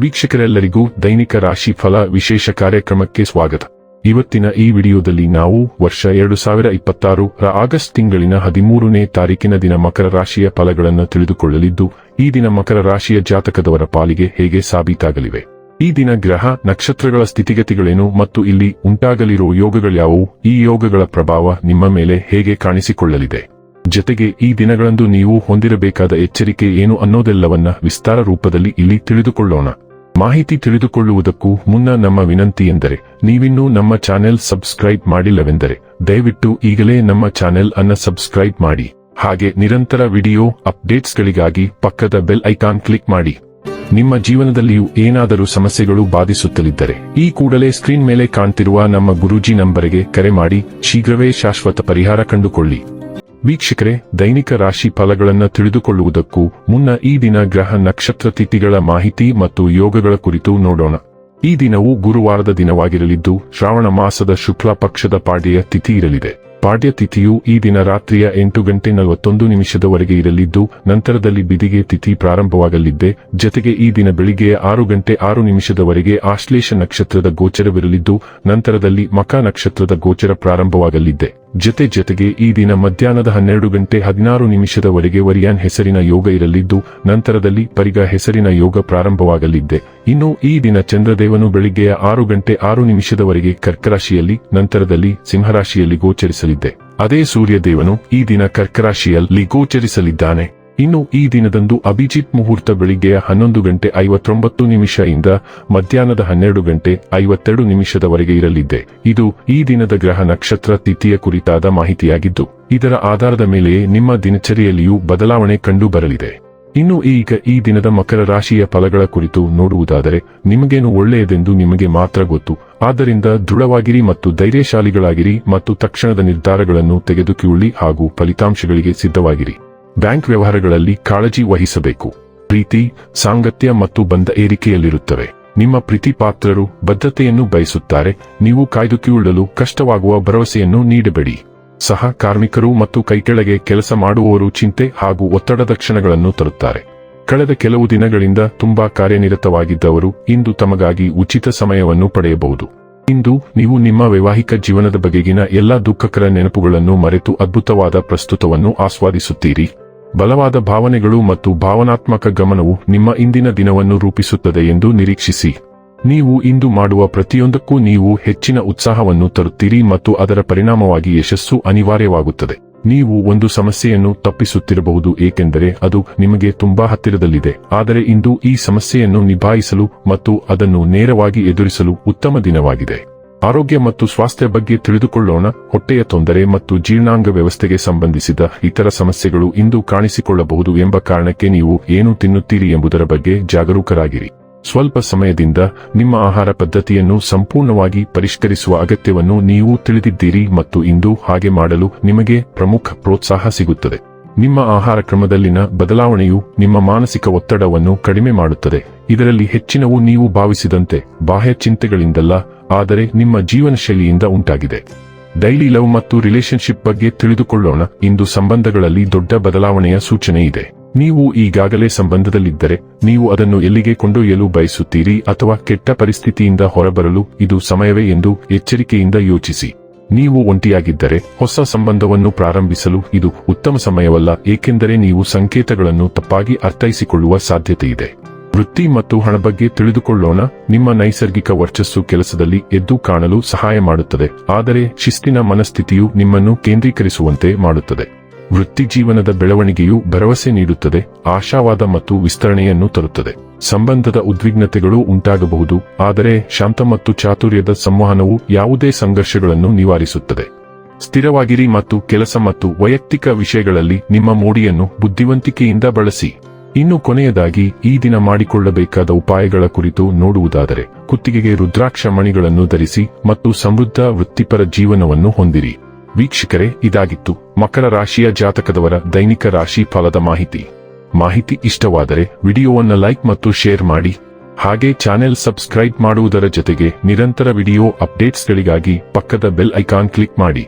ವೀಕ್ಷಕರೆಲ್ಲರಿಗೂ ದೈನಿಕ ರಾಶಿ ಫಲ ವಿಶೇಷ ಕಾರ್ಯಕ್ರಮಕ್ಕೆ ಸ್ವಾಗತ. ಇವತ್ತಿನ ಈ ವಿಡಿಯೋದಲ್ಲಿ ನಾವು ವರ್ಷ 2026 ರ ಆಗಸ್ಟ್ ತಿಂಗಳಿನ 13ನೇ ತಾರೀಕಿನ ದಿನ ಮಕರ ರಾಶಿಯ ಫಲಗಳನ್ನು ತಿಳಿದುಕೊಳ್ಳಲಿದ್ದು, ಈ ದಿನ ಮಕರ ರಾಶಿಯ ಜಾತಕದವರ ಪಾಲಿಗೆ ಹೇಗೆ ಸಾಬೀತಾಗಲಿವೆ, ಈ ದಿನ ಗ್ರಹ ನಕ್ಷತ್ರಗಳ ಸ್ಥಿತಿಗತಿಗಳೇನು ಮತ್ತು ಇಲ್ಲಿ ಉಂಟಾಗಲಿರುವ ಯೋಗಗಳ್ಯಾವುವು, ಈ ಯೋಗಗಳ ಪ್ರಭಾವ ನಿಮ್ಮ ಮೇಲೆ ಹೇಗೆ ಕಾಣಿಸಿಕೊಳ್ಳಲಿದೆ, ಜೊತೆಗೆ ಈ ದಿನಗಳಂದು ನೀವು ಹೊಂದಿರಬೇಕಾದ ಎಚ್ಚರಿಕೆ ಏನು ಅನ್ನೋದೆಲ್ಲವನ್ನ ವಿಸ್ತಾರ ರೂಪದಲ್ಲಿ ಇಲ್ಲಿ ತಿಳಿದುಕೊಳ್ಳೋಣ. ಮಾಹಿತಿ ತಿಳಿದುಕೊಳ್ಳುವುದಕ್ಕೂ ಮುನ್ನ ನಮ್ಮ ವಿನಂತಿ ಎಂದರೆ, ನೀವಿನ್ನೂ ನಮ್ಮ ಚಾನೆಲ್ ಸಬ್ಸ್ಕ್ರೈಬ್ ಮಾಡಿಲ್ಲವೆಂದರೆ ದಯವಿಟ್ಟು ಈಗಲೇ ನಮ್ಮ ಚಾನೆಲ್ ಅನ್ನು ಸಬ್ಸ್ಕ್ರೈಬ್ ಮಾಡಿ. ಹಾಗೆ ನಿರಂತರ ವಿಡಿಯೋ ಅಪ್ಡೇಟ್ಸ್ಗಳಿಗಾಗಿ ಪಕ್ಕದ ಬೆಲ್ ಐಕಾನ್ ಕ್ಲಿಕ್ ಮಾಡಿ. ನಿಮ್ಮ ಜೀವನದಲ್ಲಿಯೂ ಏನಾದರೂ ಸಮಸ್ಯೆಗಳು ಬಾಧಿಸುತ್ತಲಿದ್ದರೆ ಈ ಕೂಡಲೇ ಸ್ಕ್ರೀನ್ ಮೇಲೆ ಕಾಣ್ತಿರುವ ನಮ್ಮ ಗುರೂಜಿ ನಂಬರಿಗೆ ಕರೆ ಮಾಡಿ ಶೀಘ್ರವೇ ಶಾಶ್ವತ ಪರಿಹಾರ ಕಂಡುಕೊಳ್ಳಿ. ವೀಕ್ಷಕರೇ, ದೈನಿಕ ರಾಶಿ ಫಲಗಳನ್ನು ತಿಳಿದುಕೊಳ್ಳುವುದಕ್ಕೂ ಮುನ್ನ ಈ ದಿನ ಗ್ರಹ ನಕ್ಷತ್ರ ತಿಥಿಗಳ ಮಾಹಿತಿ ಮತ್ತು ಯೋಗಗಳ ಕುರಿತು ನೋಡೋಣ. ಈ ದಿನವು ಗುರುವಾರದ ದಿನವಾಗಿರಲಿದ್ದು, ಶ್ರಾವಣ ಮಾಸದ ಶುಕ್ಲ ಪಕ್ಷದ ಪಾಡ್ಯ ತಿಥಿ ಇರಲಿದೆ. ಪಾಡ್ಯ ತಿಥಿಯು ಈ ದಿನ ರಾತ್ರಿಯ 8:41 ಇರಲಿದ್ದು, ನಂತರದಲ್ಲಿ ಬಿದಿಗೆ ತಿಥಿ ಪ್ರಾರಂಭವಾಗಲಿದೆ. ಜೊತೆಗೆ ಈ ದಿನ ಬೆಳಿಗ್ಗೆ 6:06 ಆಶ್ಲೇಷ ನಕ್ಷತ್ರದ ಗೋಚರವಿರಲಿದ್ದು, ನಂತರದಲ್ಲಿ ಮಖ ನಕ್ಷತ್ರದ ಗೋಚರ ಪ್ರಾರಂಭವಾಗಲಿದೆ. ಜೊತೆಗೆ ಈ ದಿನ ಮಧ್ಯಾಹ್ನದ 12:16 ವರಿಯಾನ್ ಹೆಸರಿನ ಯೋಗ ಇರಲಿದ್ದು, ನಂತರದಲ್ಲಿ ಪರಿಗ ಹೆಸರಿನ ಯೋಗ ಪ್ರಾರಂಭವಾಗಲಿದೆ. ಇನ್ನು ಈ ದಿನ ಚಂದ್ರದೇವನು ಬೆಳಿಗ್ಗೆ 6:06 ಕರ್ಕರಾಶಿಯಲ್ಲಿ, ನಂತರದಲ್ಲಿ ಸಿಂಹರಾಶಿಯಲ್ಲಿ ಗೋಚರಿಸಲಿದೆ. ಅದೇ ಸೂರ್ಯದೇವನು ಈ ದಿನ ಕರ್ಕರಾಶಿಯಲ್ಲಿ ಗೋಚರಿಸಲಿದ್ದಾನೆ. ಇನ್ನು ಈ ದಿನದಂದು ಅಭಿಜಿತ್ ಮುಹೂರ್ತ ಬೆಳಿಗ್ಗೆ 11:59 ಇಂದ ಮಧ್ಯಾಹ್ನದ 12:52 ಇರಲಿದೆ. ಇದು ಈ ದಿನದ ಗ್ರಹ ನಕ್ಷತ್ರ ತಿಥಿಯ ಕುರಿತಾದ ಮಾಹಿತಿಯಾಗಿದ್ದು, ಇದರ ಆಧಾರದ ಮೇಲೆಯೇ ನಿಮ್ಮ ದಿನಚರಿಯಲ್ಲಿಯೂ ಬದಲಾವಣೆ ಕಂಡು ಬರಲಿದೆ. ಇನ್ನು ಈಗ ಈ ದಿನದ ಮಕರ ರಾಶಿಯ ಫಲಗಳ ಕುರಿತು ನೋಡುವುದಾದರೆ, ನಿಮಗೇನು ಒಳ್ಳೆಯದೆಂದು ನಿಮಗೆ ಮಾತ್ರ ಗೊತ್ತು. ಆದ್ದರಿಂದ ದೃಢವಾಗಿರಿ ಮತ್ತು ಧೈರ್ಯಶಾಲಿಗಳಾಗಿರಿ ಮತ್ತು ತಕ್ಷಣದ ನಿರ್ಧಾರಗಳನ್ನು ತೆಗೆದುಕೊಳ್ಳಿ ಹಾಗೂ ಫಲಿತಾಂಶಗಳಿಗೆ ಸಿದ್ಧವಾಗಿರಿ. ಬ್ಯಾಂಕ್ ವ್ಯವಹಾರಗಳಲ್ಲಿ ಕಾಳಜಿ ವಹಿಸಬೇಕು. ಪ್ರೀತಿ, ಸಾಂಗತ್ಯ ಮತ್ತು ಬಂಧ ಏರಿಕೆಯಲ್ಲಿರುತ್ತವೆ. ನಿಮ್ಮ ಪ್ರೀತಿ ಪಾತ್ರರು ಬದ್ಧತೆಯನ್ನು ಬಯಸುತ್ತಾರೆ. ನೀವು ಕಾಯ್ದುಕೊಳ್ಳಲು ಕಷ್ಟವಾಗುವ ಭರವಸೆಯನ್ನು ನೀಡಬೇಡಿ. ಸಹ ಕಾರ್ಮಿಕರು ಮತ್ತು ಕೈಕೆಳಗೆ ಕೆಲಸ ಮಾಡುವವರು ಚಿಂತೆ ಹಾಗೂ ಒತ್ತಡದ ಕ್ಷಣಗಳನ್ನು ತರುತ್ತಾರೆ. ಕಳೆದ ಕೆಲವು ದಿನಗಳಿಂದ ತುಂಬಾ ಕಾರ್ಯನಿರತವಾಗಿದ್ದವರು ಇಂದು ತಮಗಾಗಿ ಉಚಿತ ಸಮಯವನ್ನು ಪಡೆಯಬಹುದು. ಇಂದು ನೀವು ನಿಮ್ಮ ವೈವಾಹಿಕ ಜೀವನದ ಬಗೆಗಿನ ಎಲ್ಲಾ ದುಃಖಕರ ನೆನಪುಗಳನ್ನು ಮರೆತು ಅದ್ಭುತವಾದ ಪ್ರಸ್ತುತವನ್ನು ಆಸ್ವಾದಿಸುತ್ತೀರಿ. ಬಲವಾದ ಭಾವನೆಗಳು ಮತ್ತು ಭಾವನಾತ್ಮಕ ಗಮನವು ನಿಮ್ಮ ಇಂದಿನ ದಿನವನ್ನು ರೂಪಿಸುತ್ತದೆ ಎಂದು ನಿರೀಕ್ಷಿಸಿ. ನೀವು ಇಂದು ಮಾಡುವ ಪ್ರತಿಯೊಂದಕ್ಕೂ ನೀವು ಹೆಚ್ಚಿನ ಉತ್ಸಾಹವನ್ನು ತರುತ್ತೀರಿ ಮತ್ತು ಅದರ ಪರಿಣಾಮವಾಗಿ ಯಶಸ್ಸು ಅನಿವಾರ್ಯವಾಗುತ್ತದೆ. ನೀವು ಒಂದು ಸಮಸ್ಯೆಯನ್ನು ತಪ್ಪಿಸುತ್ತಿರಬಹುದು, ಏಕೆಂದರೆ ಅದು ನಿಮಗೆ ತುಂಬಾ ಹತ್ತಿರದಲ್ಲಿದೆ. ಆದರೆ ಇಂದು ಈ ಸಮಸ್ಯೆಯನ್ನು ನಿಭಾಯಿಸಲು ಮತ್ತು ಅದನ್ನು ನೇರವಾಗಿ ಎದುರಿಸಲು ಉತ್ತಮ ದಿನವಾಗಿದೆ. ಆರೋಗ್ಯ ಮತ್ತು ಸ್ವಾಸ್ಥ್ಯ ಬಗ್ಗೆ ತಿಳಿದುಕೊಳ್ಳೋಣ. ಹೊಟ್ಟೆಯ ತೊಂದರೆ ಮತ್ತು ಜೀರ್ಣಾಂಗ ವ್ಯವಸ್ಥೆಗೆ ಸಂಬಂಧಿಸಿದ ಇತರ ಸಮಸ್ಯೆಗಳು ಇಂದು ಕಾಣಿಸಿಕೊಳ್ಳಬಹುದು ಎಂಬ ಕಾರಣಕ್ಕೆ ನೀವು ಏನು ತಿನ್ನುತ್ತೀರಿ ಎಂಬುದರ ಬಗ್ಗೆ ಜಾಗರೂಕರಾಗಿರಿ. ಸ್ವಲ್ಪ ಸಮಯದಿಂದ ನಿಮ್ಮ ಆಹಾರ ಪದ್ಧತಿಯನ್ನು ಸಂಪೂರ್ಣವಾಗಿ ಪರಿಷ್ಕರಿಸುವ ಅಗತ್ಯವನ್ನು ನೀವು ತಿಳಿದಿದ್ದೀರಿ ಮತ್ತು ಇಂದು ಹಾಗೆ ಮಾಡಲು ನಿಮಗೆ ಪ್ರಮುಖ ಪ್ರೋತ್ಸಾಹ ಸಿಗುತ್ತದೆ. ನಿಮ್ಮ ಆಹಾರ ಕ್ರಮದಲ್ಲಿನ ಬದಲಾವಣೆಯು ನಿಮ್ಮ ಮಾನಸಿಕ ಒತ್ತಡವನ್ನು ಕಡಿಮೆ ಮಾಡುತ್ತದೆ. ಇದರಲ್ಲಿ ಹೆಚ್ಚಿನವು ನೀವು ಭಾವಿಸಿದಂತೆ ಬಾಹ್ಯ ಚಿಂತೆಗಳಿಂದಲ್ಲ, ಆದರೆ ನಿಮ್ಮ ಜೀವನ ಶೈಲಿಯಿಂದ ಉಂಟಾಗಿದೆ. ಡೈಲಿ ಲವ್ ಮತ್ತು ರಿಲೇಶನ್ಶಿಪ್ ಬಗ್ಗೆ ತಿಳಿದುಕೊಳ್ಳೋಣ. ಇಂದು ಸಂಬಂಧಗಳಲ್ಲಿ ದೊಡ್ಡ ಬದಲಾವಣೆಯ ಸೂಚನೆ ಇದೆ. ನೀವು ಈಗಾಗಲೇ ಸಂಬಂಧದಲ್ಲಿದ್ದರೆ, ನೀವು ಅದನ್ನು ಎಲ್ಲಿಗೆ ಕೊಂಡೊಯ್ಯಲು ಬಯಸುತ್ತೀರಿ ಅಥವಾ ಕೆಟ್ಟ ಪರಿಸ್ಥಿತಿಯಿಂದ ಹೊರಬರಲು ಇದು ಸಮಯವೇ ಎಂದು ಎಚ್ಚರಿಕೆಯಿಂದ ಯೋಚಿಸಿ. ನೀವು ಒಂಟಿಯಾಗಿದ್ದರೆ, ಹೊಸ ಸಂಬಂಧವನ್ನು ಪ್ರಾರಂಭಿಸಲು ಇದು ಉತ್ತಮ ಸಮಯವಲ್ಲ, ಏಕೆಂದರೆ ನೀವು ಸಂಕೇತಗಳನ್ನು ತಪ್ಪಾಗಿ ಅರ್ಥೈಸಿಕೊಳ್ಳುವ ಸಾಧ್ಯತೆಯಿದೆ. ವೃತ್ತಿ ಮತ್ತು ಹಣ ಬಗ್ಗೆ ತಿಳಿದುಕೊಳ್ಳೋಣ. ನಿಮ್ಮ ನೈಸರ್ಗಿಕ ವರ್ಚಸ್ಸು ಕೆಲಸದಲ್ಲಿ ಎದ್ದು ಕಾಣಲು ಸಹಾಯ ಮಾಡುತ್ತದೆ, ಆದರೆ ಶಿಸ್ತಿನ ಮನಸ್ಥಿತಿಯು ನಿಮ್ಮನ್ನು ಕೇಂದ್ರೀಕರಿಸುವಂತೆ ಮಾಡುತ್ತದೆ. ವೃತ್ತಿ ಜೀವನದ ಬೆಳವಣಿಗೆಯು ಭರವಸೆ ನೀಡುತ್ತದೆ, ಆಶಾವಾದ ಮತ್ತು ವಿಸ್ತರಣೆಯನ್ನು ತರುತ್ತದೆ. ಸಂಬಂಧದ ಉದ್ವಿಗ್ನತೆಗಳು ಉಂಟಾಗಬಹುದು, ಆದರೆ ಶಾಂತ ಮತ್ತು ಚಾತುರ್ಯದ ಸಂವಹನವು ಯಾವುದೇ ಸಂಘರ್ಷಗಳನ್ನು ನಿವಾರಿಸುತ್ತದೆ. ಸ್ಥಿರವಾಗಿರಿ ಮತ್ತು ಕೆಲಸ ಮತ್ತು ವೈಯಕ್ತಿಕ ವಿಷಯಗಳಲ್ಲಿ ನಿಮ್ಮ ಮೋಡಿಯನ್ನು ಬುದ್ಧಿವಂತಿಕೆಯಿಂದ ಬಳಸಿ. ಇನ್ನು ಕೊನೆಯದಾಗಿ ಈ ದಿನ ಮಾಡಿಕೊಳ್ಳಬೇಕಾದ ಉಪಾಯಗಳ ಕುರಿತು ನೋಡುವುದಾದರೆ, ಕುತ್ತಿಗೆಗೆ ರುದ್ರಾಕ್ಷ ಮಣಿಗಳನ್ನು ಧರಿಸಿ ಮತ್ತು ಸಮೃದ್ಧ ವೃತ್ತಿಪರ ಜೀವನವನ್ನು ಹೊಂದಿರಿ. ವೀಕ್ಷಕರೇ, ಇದಾಗಿತ್ತು ಮಕರ ರಾಶಿಯ ಜಾತಕದವರ ದೈನಿಕ ರಾಶಿ ಫಲದ ಮಾಹಿತಿ ಇಷ್ಟವಾದರೆ ವಿಡಿಯೋವನ್ನು ಲೈಕ್ ಮತ್ತು ಶೇರ್ ಮಾಡಿ. ಹಾಗೆ ಚಾನೆಲ್ ಸಬ್ಸ್ಕ್ರೈಬ್ ಮಾಡುವುದರ ಜೊತೆಗೆ ನಿರಂತರ ವಿಡಿಯೋ ಅಪ್ಡೇಟ್ಸ್ಗಳಿಗಾಗಿ ಪಕ್ಕದ ಬೆಲ್ ಐಕಾನ್ ಕ್ಲಿಕ್ ಮಾಡಿ.